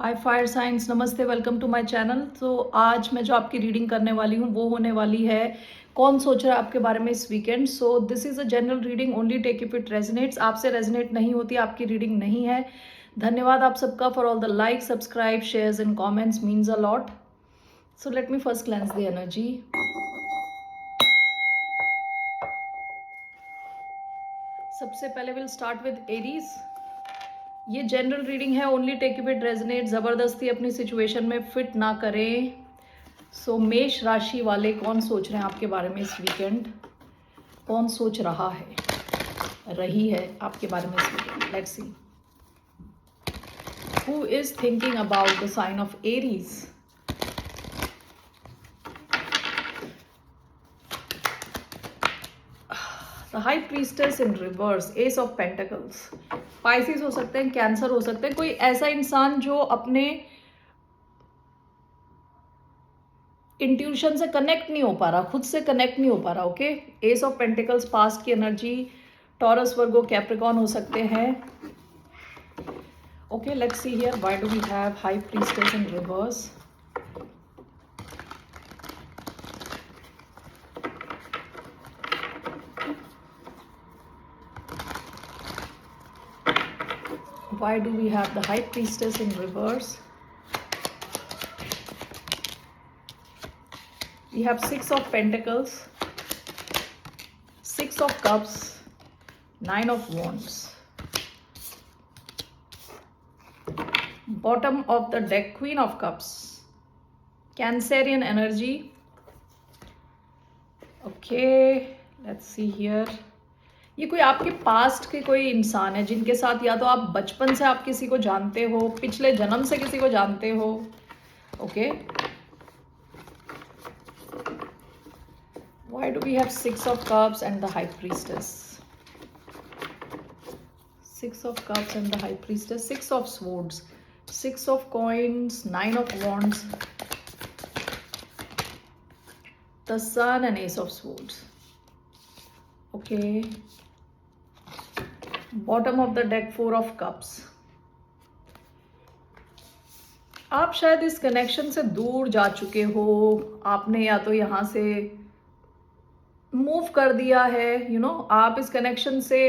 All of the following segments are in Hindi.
हाय फायर साइंस, नमस्ते, वेलकम टू माय चैनल। तो आज मैं जो आपकी रीडिंग करने वाली हूँ वो होने वाली है कौन सोच रहा है आपके बारे में इस weekend. So this is a general reading, only take if it resonates. आपसे रेजोनेट नहीं होती आपकी रीडिंग नहीं है। धन्यवाद आप सबका for all the like, subscribe, shares and comments, means a lot. So let me first cleanse the energy. सबसे पहले विल स्टार्ट विद एरीज। ये जनरल रीडिंग है, only take if it resonate. जबरदस्ती अपनी सिचुएशन में फिट ना करें। सो मेष राशि वाले कौन सोच रहे हैं आपके बारे में इस वीकेंड, कौन सोच रहा है, रही है आपके बारे में इस weekend. Let's see who is thinking about the sign of Aries. The high priestess in reverse, ace of pentacles. Pisces हो सकते हैं, कैंसर हो सकते हैं, कोई ऐसा इंसान जो अपने इंट्यूशन से कनेक्ट नहीं हो पा रहा, खुद से कनेक्ट नहीं हो पा रहा। Okay, ace of pentacles past की एनर्जी, टॉरस, वर्गो, कैप्रिकॉर्न हो सकते हैं। Okay, let's see here why do we have high priestess in reverse. Why do we have the high priestess in reverse? We have six of pentacles, six of cups, nine of wands. Bottom of the deck, queen of cups, Cancerian energy. Okay, let's see here. ये कोई आपके पास्ट के कोई इंसान है जिनके साथ या तो आप बचपन से आप किसी को जानते हो, पिछले जन्म से किसी को जानते हो। Okay, why do we have six of cups and the high priestess? Six of cups and the high priestess, six of swords, six of coins, nine of wands, the sun and ace of swords. Okay, bottom of the deck, four of cups. आप शायद इस कनेक्शन से दूर जा चुके हो, आपने या तो यहाँ से मूव कर दिया है, आप इस कनेक्शन से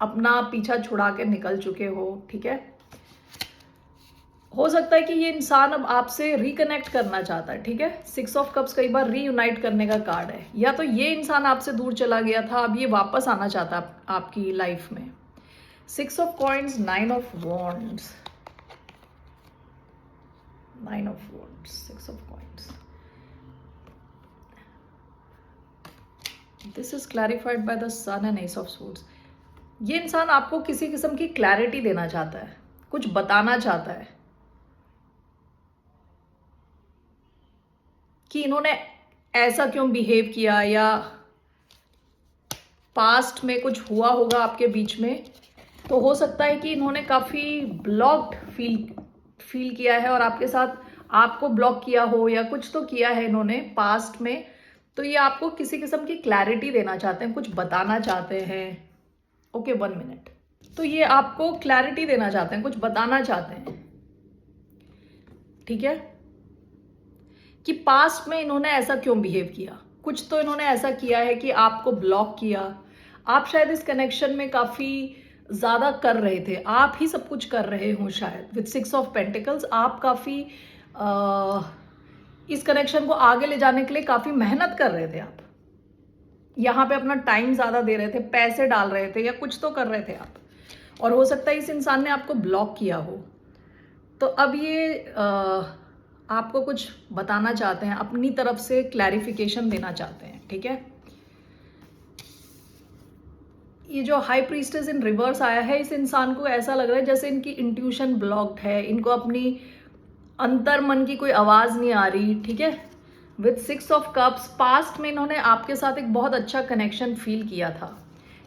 अपना पीछा छुड़ा के निकल चुके हो। ठीक है, हो सकता है कि ये इंसान अब आपसे रिकनेक्ट करना चाहता है। ठीक है, सिक्स ऑफ कप्स कई बार रीयूनाइट करने का कार्ड है, या तो ये इंसान आपसे दूर चला गया था, अब ये वापस आना चाहता है आपकी लाइफ में। Six of coins, nine of wands, nine of wands, six of coins. This is clarified by the sun and ace of swords. ये इंसान आपको किसी किस्म की क्लैरिटी देना चाहता है, कुछ बताना चाहता है कि इन्होंने ऐसा क्यों बिहेव किया, या पास्ट में कुछ हुआ होगा आपके बीच में। तो हो सकता है कि इन्होंने काफ़ी ब्लॉक्ड फील किया है और आपके साथ आपको ब्लॉक किया हो, या कुछ तो किया है इन्होंने पास्ट में। तो ये आपको किसी किस्म की क्लैरिटी देना चाहते हैं, कुछ बताना चाहते हैं। Okay, 1 minute. तो ये आपको क्लैरिटी देना चाहते हैं, कुछ बताना चाहते हैं। ठीक है, कि पास्ट में इन्होंने ऐसा क्यों बिहेव किया, कुछ तो इन्होंने ऐसा किया है कि आपको ब्लॉक किया। आप शायद इस कनेक्शन में काफ़ी ज़्यादा कर रहे थे, आप ही सब कुछ कर रहे हो शायद। विद सिक्स ऑफ पेंटिकल्स आप काफ़ी इस कनेक्शन को आगे ले जाने के लिए काफ़ी मेहनत कर रहे थे। आप यहाँ पे अपना टाइम ज़्यादा दे रहे थे, पैसे डाल रहे थे, या कुछ तो कर रहे थे आप, और हो सकता है इस इंसान ने आपको ब्लॉक किया हो। तो अब ये आपको कुछ बताना चाहते हैं, अपनी तरफ से क्लैरिफिकेशन देना चाहते हैं। ठीक है, ये जो हाई प्रीस्टेस इन रिवर्स आया है, इस इंसान को ऐसा लग रहा है जैसे इनकी इंट्यूशन ब्लॉक्ड है, इनको अपनी अंतर मन की कोई आवाज़ नहीं आ रही। ठीक है, with six of cups, past में इन्होंने आपके साथ एक बहुत अच्छा कनेक्शन फील किया था,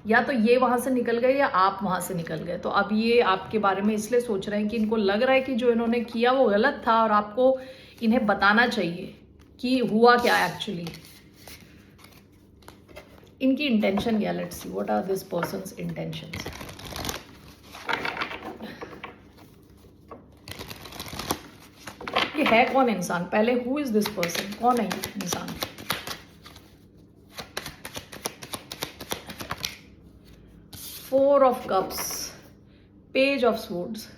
या तो ये वहाँ से निकल गए या आप वहाँ से निकल गए। तो अब ये आपके बारे में इसलिए सोच रहे हैं कि इनको लग रहा है कि जो इन्होंने किया वो गलत था, और आपको इन्हें बताना चाहिए कि हुआ क्या एक्चुअली, इनकी इंटेंशन क्या। Let's see what are this person's intentions. ये है कौन इंसान, पहले हु इज दिस पर्सन, कौन है ये इंसान। Four of cups, page of swords.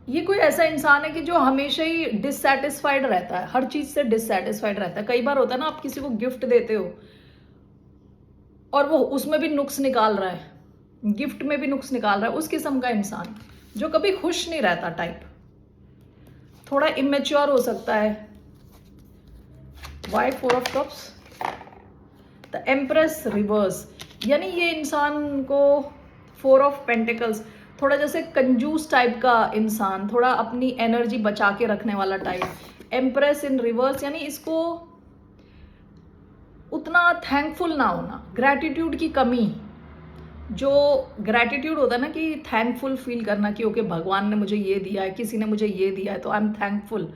ये कोई ऐसा इंसान है कि जो हमेशा ही डिससेटिस्फाइड रहता है, हर चीज से डिससेटिस्फाइड रहता है। कई बार होता है ना, आप किसी को गिफ्ट देते हो और वो उसमें भी नुक्स निकाल रहा है, गिफ्ट में भी नुक्स निकाल रहा है, उस किस्म का इंसान जो कभी खुश नहीं रहता टाइप, थोड़ा इमेच्योर हो सकता है। Why four of cups, the empress reverse, यानी ये इंसान को फोर ऑफ पेंटिकल्स, थोड़ा जैसे कंजूस टाइप का इंसान, थोड़ा अपनी एनर्जी बचा के रखने वाला टाइप। एम्प्रेस इन रिवर्स, यानी इसको उतना थैंकफुल ना होना, ग्रैटिट्यूड की कमी। जो ग्रैटिट्यूड होता है ना कि थैंकफुल फील करना कि ओके भगवान ने मुझे ये दिया है, किसी ने मुझे ये दिया है तो आई एम थैंकफुल,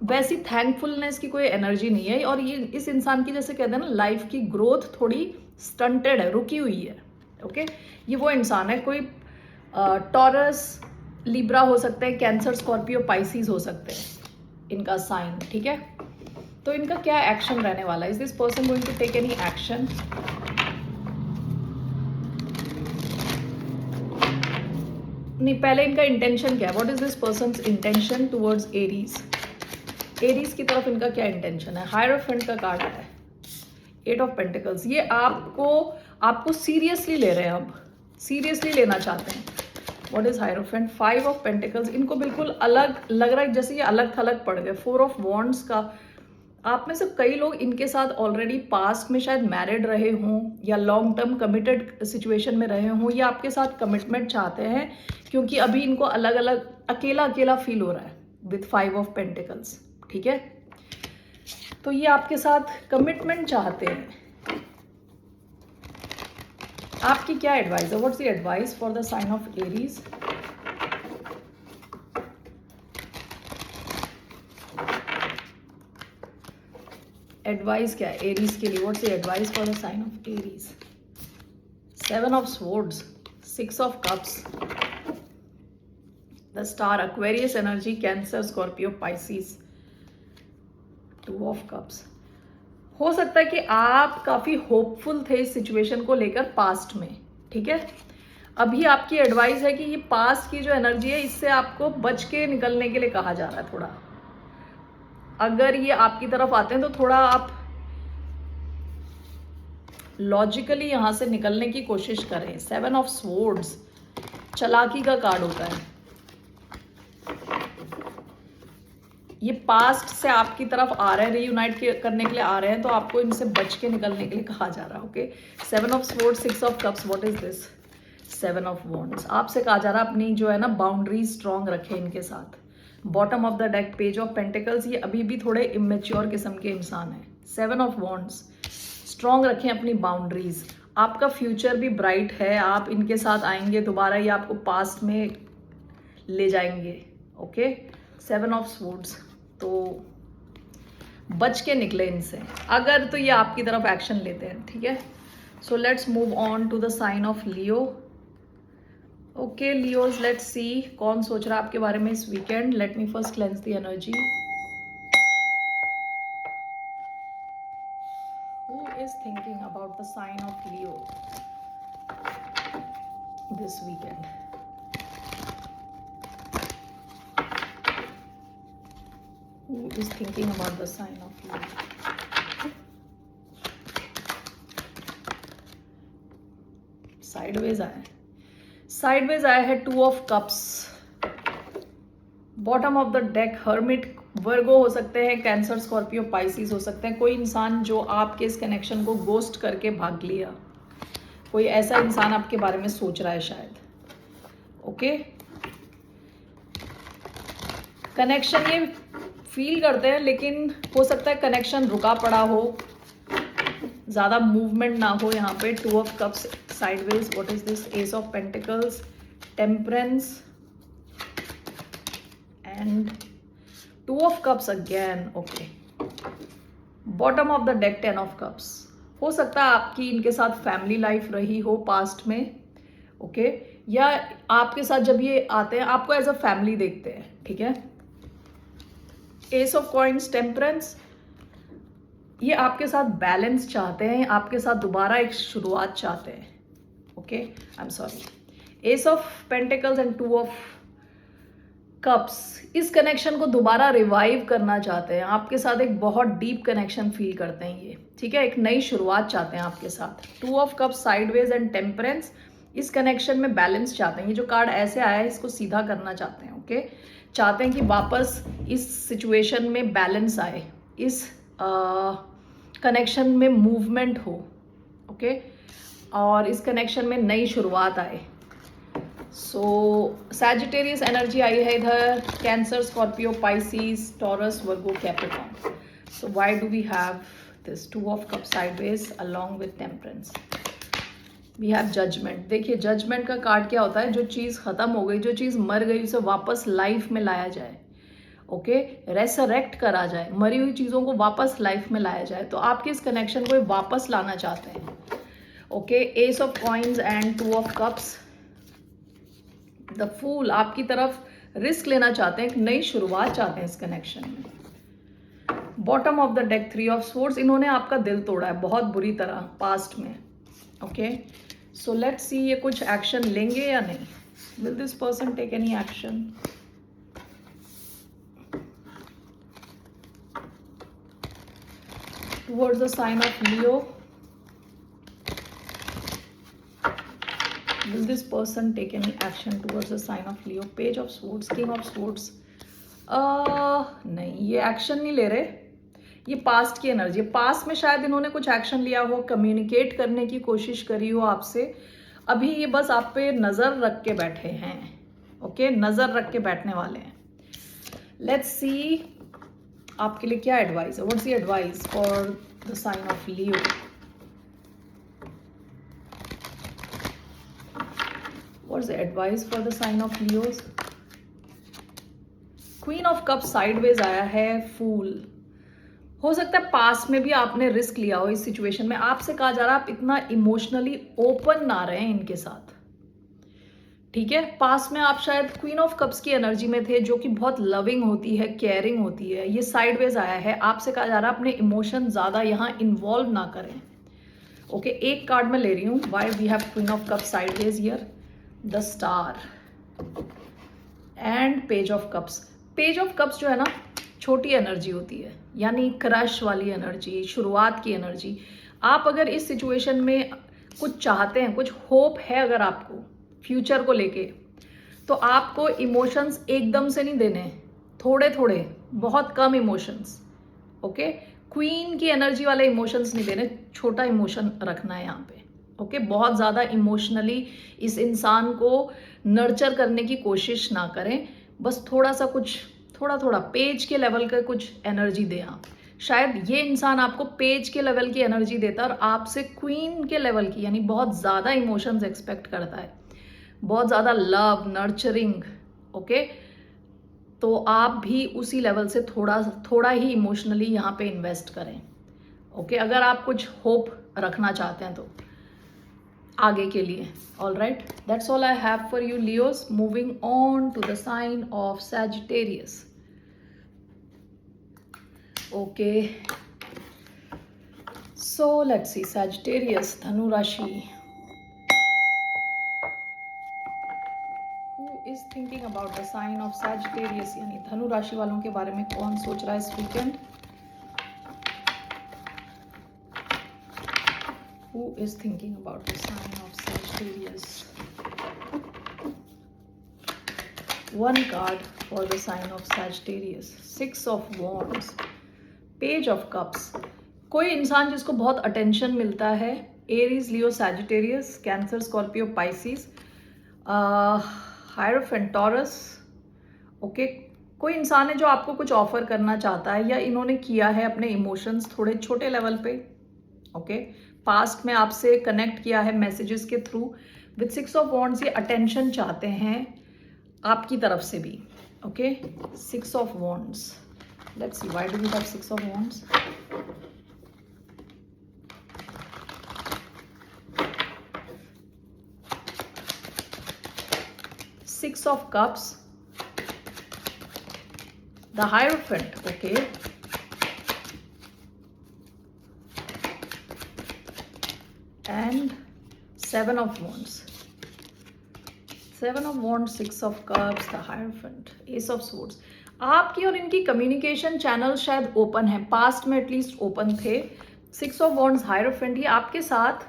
वैसी थैंकफुलनेस की कोई एनर्जी नहीं है। और ये इस इंसान की जैसे कहते हैं ना, लाइफ की ग्रोथ थोड़ी स्टंटेड है, रुकी हुई है। ओके, ये वो इंसान है, कोई टॉरस लिब्रा हो सकते हैं, कैंसर स्कॉर्पियो पाइसिस हो सकते हैं इनका साइन, ठीक है। तो इनका क्या एक्शन रहने वाला है, is this person going to take any action. नहीं, पहले इनका इंटेंशन क्या है, what is this person's intention towards Aries. Aries की तरफ इनका क्या इंटेंशन है। हायरोफेंट का कार्ड है, एट ऑफ पेंटिकल्स। ये आपको सीरियसली ले रहे हैं, अब सीरियसली लेना चाहते हैं। What is hierophant, five of pentacles. इनको बिल्कुल अलग लग रहा है, जैसे ये अलग थलग पड़ गए। फोर ऑफ वॉन्ड्स का, आप में से कई लोग इनके साथ ऑलरेडी पास्ट में शायद मैरिड रहे हों या लॉन्ग टर्म कमिटेड सिचुएशन में रहे हों, या आपके साथ कमिटमेंट चाहते हैं, क्योंकि अभी इनको अलग अलग अकेला अकेला फील हो रहा है विथ फाइव ऑफ पेंटिकल्स, ठीक है। तो ये आपके साथ कमिटमेंट चाहते हैं। आपकी क्या एडवाइस है, what's the advice for the sign of Aries. Advice क्या है एरीज के लिए, what's the advice for the sign of Aries. Seven of swords, six of cups, the star, Aquarius energy, Cancer Scorpio Pisces, two of cups. हो सकता है कि आप काफी होपफुल थे इस सिचुएशन को लेकर पास्ट में, ठीक है। अभी आपकी एडवाइस है कि ये पास्ट की जो एनर्जी है, इससे आपको बच के निकलने के लिए कहा जा रहा है। थोड़ा अगर ये आपकी तरफ आते हैं तो थोड़ा आप लॉजिकली यहां से निकलने की कोशिश करें। सेवन ऑफ स्वॉर्ड्स, चालाकी का कार्ड होता है। ये पास्ट से आपकी तरफ आ रहे हैं, रीयूनाइट करने के लिए आ रहे हैं, तो आपको इनसे बच के निकलने के लिए कहा जा रहा है। Okay, seven of swords, six of cups, what is this, seven of wands. आपसे कहा जा रहा है अपनी जो है ना बाउंड्री स्ट्रॉन्ग रखें इनके साथ। Bottom of the deck, page of pentacles, ये अभी भी थोड़े इमेच्योर किस्म के इंसान हैं। सेवन ऑफ वॉन्ड्स, स्ट्रॉन्ग रखें अपनी बाउंड्रीज। आपका फ्यूचर भी ब्राइट है, आप इनके साथ आएंगे दोबारा, ये आपको पास्ट में ले जाएंगे। ओके, सेवन ऑफ स्वॉर्ड्स, तो बच के निकले इनसे अगर तो ये आपकी तरफ एक्शन लेते हैं, ठीक है। So let's move on to the sign of Leo. Okay Leos, let's see कौन सोच रहा है आपके बारे में इस weekend. Let me first cleanse the energy. Who is thinking about the sign of Leo this weekend. Who is thinking about the sign of Leo? Sideways आया है, साइडवेज आया है two of cups. Bottom of the deck, hermit, Virgo हो सकते हैं, कैंसर स्कॉर्पियो पाइसिस हो सकते हैं। कोई इंसान जो आपके इस कनेक्शन को गोस्ट करके भाग लिया, कोई ऐसा इंसान आपके बारे में सोच रहा है शायद। ओके, कनेक्शन ये फील करते हैं, लेकिन हो सकता है कनेक्शन रुका पड़ा हो, ज्यादा मूवमेंट ना हो यहाँ पे। To of cups sideways, what is this, S of pentacles, temperance and two of cups again. Okay, bottom of the deck, ten of cups. हो सकता है आपकी इनके साथ फैमिली लाइफ रही हो पास्ट में। ओके, या आपके साथ जब ये आते हैं आपको एज अ फैमिली देखते हैं, ठीक है। एस ऑफ कॉइंस, टेम्परेंस, ये आपके साथ बैलेंस चाहते हैं, आपके साथ दोबारा एक शुरुआत चाहते हैं, okay. I am sorry. S of pentacles and two of cups, इस कनेक्शन को दोबारा रिवाइव करना चाहते हैं, आपके साथ एक बहुत डीप कनेक्शन फील करते हैं ये, ठीक है। एक नई शुरुआत चाहते हैं आपके साथ। To of cups, sideways and temperance, इस कनेक्शन में बैलेंस चाहते हैं। ये जो कार्ड ऐसे आया है इसको सीधा करना चाहते हैं, ओके। चाहते हैं कि वापस इस सिचुएशन में बैलेंस आए, इस कनेक्शन में मूवमेंट हो, ओके, और इस कनेक्शन में नई शुरुआत आए। सो सैजिटेरियस एनर्जी आई है इधर, Cancer, Scorpio, Pisces, Taurus, Virgo, Capricorn. So why do we have this two of cup sideways along with temperance? We have judgement. देखिए जजमेंट का कार्ड क्या होता है, जो चीज़ खत्म हो गई, जो चीज़ मर गई, उसे वापस लाइफ में लाया जाए, ओके, रेसरेक्ट करा जाए, मरी हुई चीज़ों को वापस लाइफ में लाया जाए। तो आपके इस कनेक्शन को वापस लाना चाहते हैं, okay. Ace of coins and two of cups, the fool, आपकी तरफ रिस्क लेना चाहते हैं, एक नई शुरुआत चाहते हैं इस कनेक्शन में। Bottom of the deck, three of swords, इन्होंने आपका दिल तोड़ा है बहुत बुरी तरह पास्ट में, ओके। सो लेट्स सी ये कुछ एक्शन लेंगे या नहीं। Will this person take any action? towards the sign of Leo, will this person take any action towards the sign of Leo? Page of Swords, King of Swords, नहीं, ये एक्शन नहीं ले रहे, ये पास्ट की एनर्जी है। पास्ट में शायद इन्होंने कुछ एक्शन लिया हो, कम्युनिकेट करने की कोशिश करी हो आपसे, अभी ये बस आप पे नज़र रख के बैठे हैं, ओके, नज़र रख के बैठने वाले हैं। लेट्स सी आपके लिए क्या एडवाइस है, what's the advice for the sign of Leo? What's the advice for the sign of Leos? Queen of cup sideways आया है, फूल। हो सकता है पास में भी आपने रिस्क लिया हो इस सिचुएशन में, आपसे कहा जा रहा है आप इतना इमोशनली ओपन ना रहें इनके साथ, ठीक है। पास में आप शायद क्वीन ऑफ कप्स की एनर्जी में थे, जो कि बहुत लविंग होती है, केयरिंग होती है। ये साइडवेज आया है, आपसे कहा जा रहा है अपने इमोशन ज़्यादा यहाँ इन्वॉल्व ना करें, ओके। एक कार्ड मैं ले रही हूँ, why we have queen of cups sideways here, the star and page of cups. Page of cups जो है ना, छोटी एनर्जी होती है, यानी क्रश वाली एनर्जी, शुरुआत की एनर्जी। आप अगर इस सिचुएशन में कुछ चाहते हैं, कुछ होप है अगर आपको फ्यूचर को लेके, तो आपको इमोशंस एकदम से नहीं देने, थोड़े थोड़े, बहुत कम इमोशंस, ओके। क्वीन की एनर्जी वाले इमोशंस नहीं देने, छोटा इमोशन रखना है यहाँ पे, ओके। बहुत ज़्यादा इमोशनली इस इंसान को नर्चर करने की कोशिश ना करें, बस थोड़ा सा कुछ, थोड़ा थोड़ा पेज के लेवल का कुछ एनर्जी दें आप। शायद ये इंसान आपको पेज के लेवल की एनर्जी देता है और आपसे क्वीन के लेवल की, यानी बहुत ज़्यादा इमोशंस एक्सपेक्ट करता है, बहुत ज़्यादा लव, नर्चरिंग, ओके। तो आप भी उसी लेवल से थोड़ा थोड़ा ही इमोशनली यहाँ पे इन्वेस्ट करें, ओके, अगर आप कुछ होप रखना चाहते हैं तो आगे के लिए। All right, that's all I have for you Leos. Moving on to the sign of Sagittarius, okay. So let's see, Sagittarius, धनु राशि, is thinking about the sign of Sagittarius, यानी धनु राशि वालों के बारे में कौन सोच रहा है इस weekend? Who is thinking about the sign of Sagittarius? One card for the sign of Sagittarius, Six of Wands, Page of Cups. कोई इंसान जिसको बहुत अटेंशन मिलता है, Aries, Leo, Sagittarius, Cancer, Scorpio, Pisces, Hierophant, Taurus, okay. कोई इंसान है जो आपको कुछ ऑफर करना चाहता है, या इन्होंने किया है अपने इमोशंस थोड़े छोटे लेवल पे, ओके। पास्ट में आपसे कनेक्ट किया है मैसेजेस के through. With six of wands ये अटेंशन चाहते हैं आपकी तरफ से भी, okay. Six of wands, let's see why do we have six of wands? 6 of cups, the Hierophant, okay, and 7 of Wands. 7 of Wands, 6 of Cups, the Hierophant, Ace of Swords. आपकी और इनकी कम्युनिकेशन चैनल शायद ओपन है, पास्ट में एटलीस्ट ओपन थे. 6 ऑफ वॉन्ड्स, हायरोफेंट, ये आपके साथ,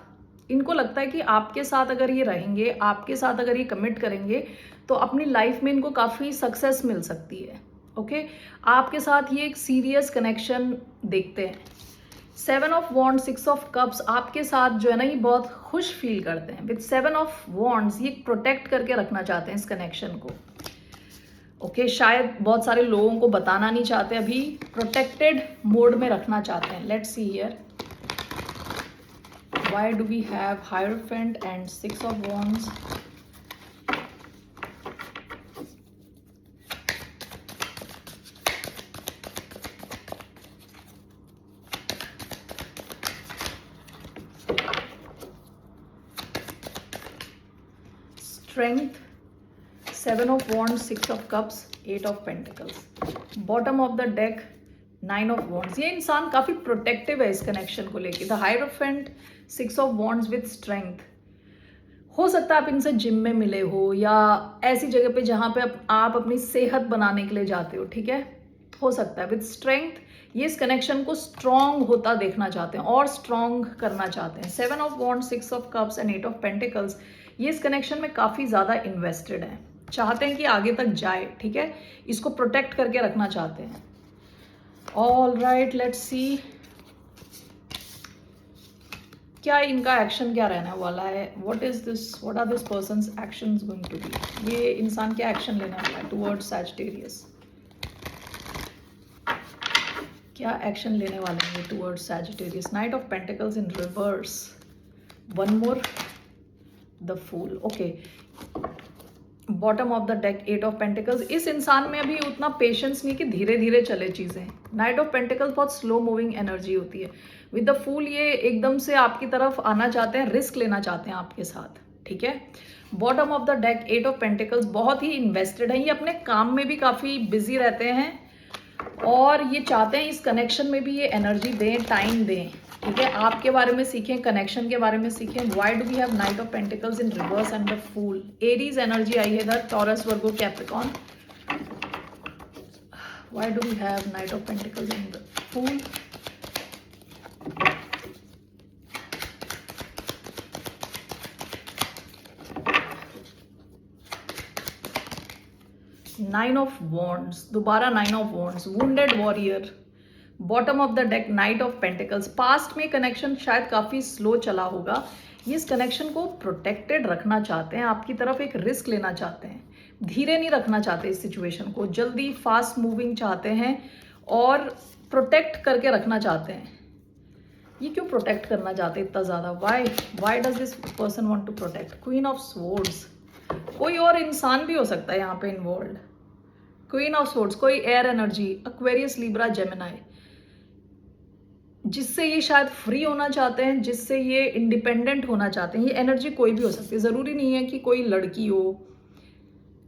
इनको लगता है कि आपके साथ अगर ये रहेंगे, आपके साथ अगर ये कमिट करेंगे तो अपनी लाइफ में इनको काफ़ी सक्सेस मिल सकती है. ओके, आपके साथ ये एक सीरियस कनेक्शन देखते हैं. 7 ऑफ वॉन्ड, 6 ऑफ कप्स, आपके साथ जो है ना ये बहुत खुश फील करते हैं. विद 7 ऑफ वॉन्ड्स ये प्रोटेक्ट करके रखना चाहते हैं इस कनेक्शन को. ओके, शायद बहुत सारे लोगों को बताना नहीं चाहते, अभी प्रोटेक्टेड मोड में रखना चाहते हैं. Let's see here, why do we have hierophant and 6 of wands. Strength, 7 of Wands, 6 of Cups, 8 of Pentacles. Bottom of the deck, 9 of Wands. ये इंसान काफ़ी प्रोटेक्टिव है इस कनेक्शन को लेके. The hierophant, 6 of Wands with Strength. हो सकता है आप इनसे जिम में मिले हो या ऐसी जगह पे जहाँ पे आप अपनी सेहत बनाने के लिए जाते हो. ठीक है, हो सकता है. विद स्ट्रेंथ ये इस कनेक्शन को स्ट्रॉन्ग होता देखना चाहते हैं और स्ट्रॉन्ग करना चाहते हैं. 7 of Wands, 6 of Cups and 8 of Pentacles. ये इस कनेक्शन में काफ़ी ज़्यादा इन्वेस्टेड है, चाहते हैं कि आगे तक जाए. ठीक है, इसको प्रोटेक्ट करके रखना चाहते हैं. ऑल राइट, लेट्स सी क्या इनका एक्शन क्या रहने वाला है. What is this, what are this person's actions going to be. ये इंसान क्या एक्शन लेने वाला है टुवर्ड्स सैजिटेरियस. क्या एक्शन लेने वाले हैं towards Sagittarius. Knight of pentacles in reverse, one more, the fool. Okay, bottom of the deck, 8 of pentacles. इस इंसान में अभी उतना पेशेंस नहीं कि धीरे धीरे चले चीज़ें. नाइट ऑफ पेंटिकल्स बहुत स्लो मूविंग एनर्जी होती है. विद द फूल ये एकदम से आपकी तरफ आना चाहते हैं, रिस्क लेना चाहते हैं आपके साथ. ठीक है, bottom of the deck, 8 of pentacles, बहुत ही इन्वेस्टेड है. ये अपने काम में भी काफ़ी बिजी रहते हैं और ये चाहते हैं इस कनेक्शन में भी ये एनर्जी दें, टाइम दें. ठीक है, आपके बारे में सीखें, कनेक्शन के बारे में सीखें. Why do we have knight of pentacles in reverse and the fool. Aries energy आई है इधर, Taurus, Virgo, Capricorn. Why do we have knight of pentacles in the fool. Nine of wands, दोबारा 9 of wands, wounded warrior. Bottom of the deck, knight of pentacles. Past में कनेक्शन शायद काफ़ी स्लो चला होगा. ये इस कनेक्शन को प्रोटेक्टेड रखना चाहते हैं, आपकी तरफ एक रिस्क लेना चाहते हैं, धीरे नहीं रखना चाहते इस सिचुएशन को, जल्दी फास्ट मूविंग चाहते हैं और प्रोटेक्ट करके रखना चाहते हैं. ये क्यों प्रोटेक्ट करना चाहते हैं इतना ज़्यादा. Why does this person want to protect. Queen of swords, कोई और इंसान भी हो सकता है यहाँ पे इन्वॉल्व. क्वीन ऑफ स्वॉर्ड्स, कोई air energy, Aquarius, Libra, Gemini, जिससे ये शायद फ्री होना चाहते हैं, जिससे ये इंडिपेंडेंट होना चाहते हैं. ये एनर्जी कोई भी हो सकती है, ज़रूरी नहीं है कि कोई लड़की हो,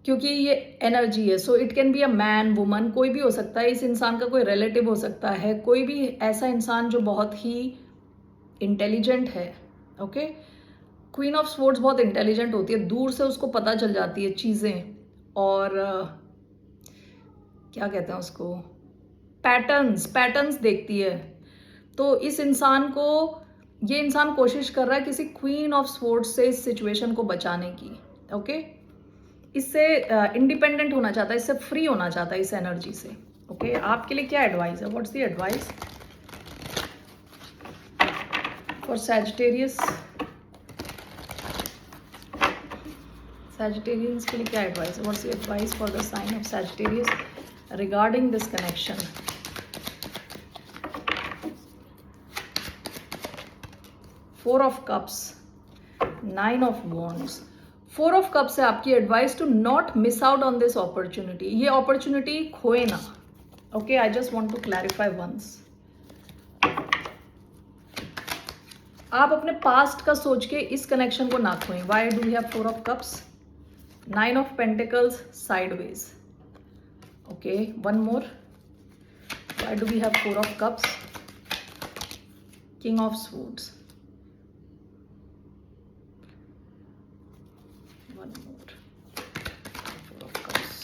क्योंकि ये एनर्जी है. So it can be a man, woman, कोई भी हो सकता है. इस इंसान का कोई रिलेटिव हो सकता है, कोई भी ऐसा इंसान जो बहुत ही इंटेलिजेंट है. ओके, क्वीन ऑफ स्वॉर्ड्स बहुत इंटेलिजेंट होती है, दूर से उसको पता चल जाती है चीज़ें और क्या कहते हैं उसको, पैटर्न्स देखती है. तो इस इंसान को, ये इंसान कोशिश कर रहा है किसी क्वीन ऑफ स्वॉर्ड्स से इस सिचुएशन को बचाने की. ओके, इससे इंडिपेंडेंट होना चाहता है, इससे फ्री होना चाहता है इस एनर्जी से. ओके, आपके लिए क्या एडवाइस है. What's the advice for Sagittarius. Sagittarians के लिए क्या एडवाइस है. What's the advice for the sign of Sagittarius regarding this connection. Four of cups, 9 of wands. 4 of cups है आपकी advice to not miss out on this opportunity. ये अपॉर्चुनिटी खोए ना. Okay, I just want to clarify once. आप अपने पास्ट का सोच के इस कनेक्शन को ना खोएं. Why do we have 4 of cups. 9 of Pentacles sideways. Okay, one more. Why do we have 4 of Cups? King of Swords. One more. 4 of Cups.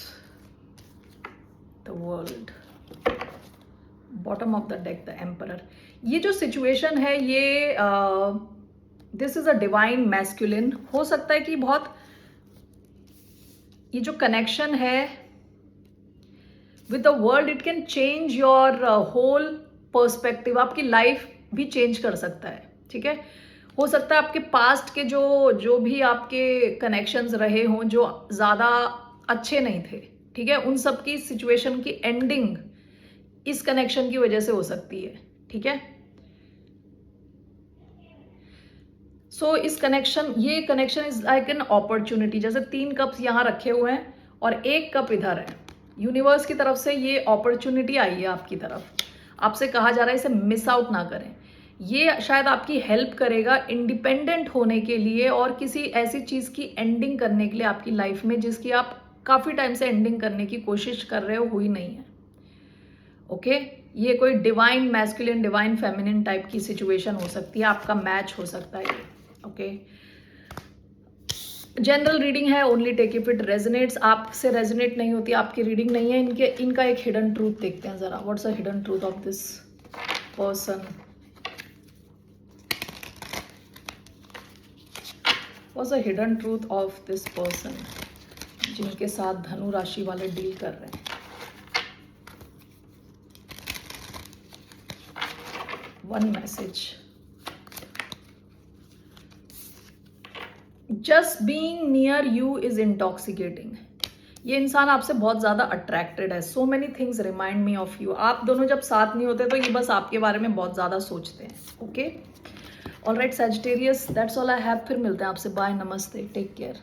The World. Bottom of the deck the emperor. ये जो सिचुएशन है ये this is a divine masculine. हो सकता है कि बहुत ये जो कनेक्शन है with the world it can change your whole perspective. आपकी लाइफ भी चेंज कर सकता है. ठीक है, हो सकता है आपके पास्ट के जो भी आपके कनेक्शंस रहे हों जो ज़्यादा अच्छे नहीं थे, ठीक है, उन सब की सिचुएशन की एंडिंग इस कनेक्शन की वजह से हो सकती है. ठीक है, सो इस कनेक्शन ये connection is like an opportunity. जैसे 3 कप्स यहाँ रखे हुए हैं और 1 कप इधर है. यूनिवर्स की तरफ से ये अपॉर्चुनिटी आई है आपकी तरफ. आपसे कहा जा रहा है इसे मिस आउट ना करें. ये शायद आपकी हेल्प करेगा इंडिपेंडेंट होने के लिए और किसी ऐसी चीज़ की एंडिंग करने के लिए आपकी लाइफ में जिसकी आप काफ़ी टाइम से एंडिंग करने की कोशिश कर रहे हो, हुई नहीं है. ओके, ये कोई divine masculine divine feminine type की सिचुएशन हो सकती है. आपका मैच हो सकता है ये. ओके, जनरल रीडिंग है. Only take if it resonates. आपसे रेजोनेट नहीं होती, आपकी रीडिंग नहीं है. इनका एक हिडन ट्रूथ देखते हैं जरा. What's the hidden truth of this person? What's the hidden truth of this person जिनके साथ धनु राशि वाले डील कर रहे हैं? One message. Just being near you is intoxicating. ये इंसान आपसे बहुत ज़्यादा अट्रैक्टेड है. So many things remind me of you. आप दोनों जब साथ नहीं होते तो ये बस आपके बारे में बहुत ज़्यादा सोचते हैं. Okay, alright Sagittarius, that's all I have. फिर मिलते हैं आपसे. बाय, नमस्ते, टेक केयर.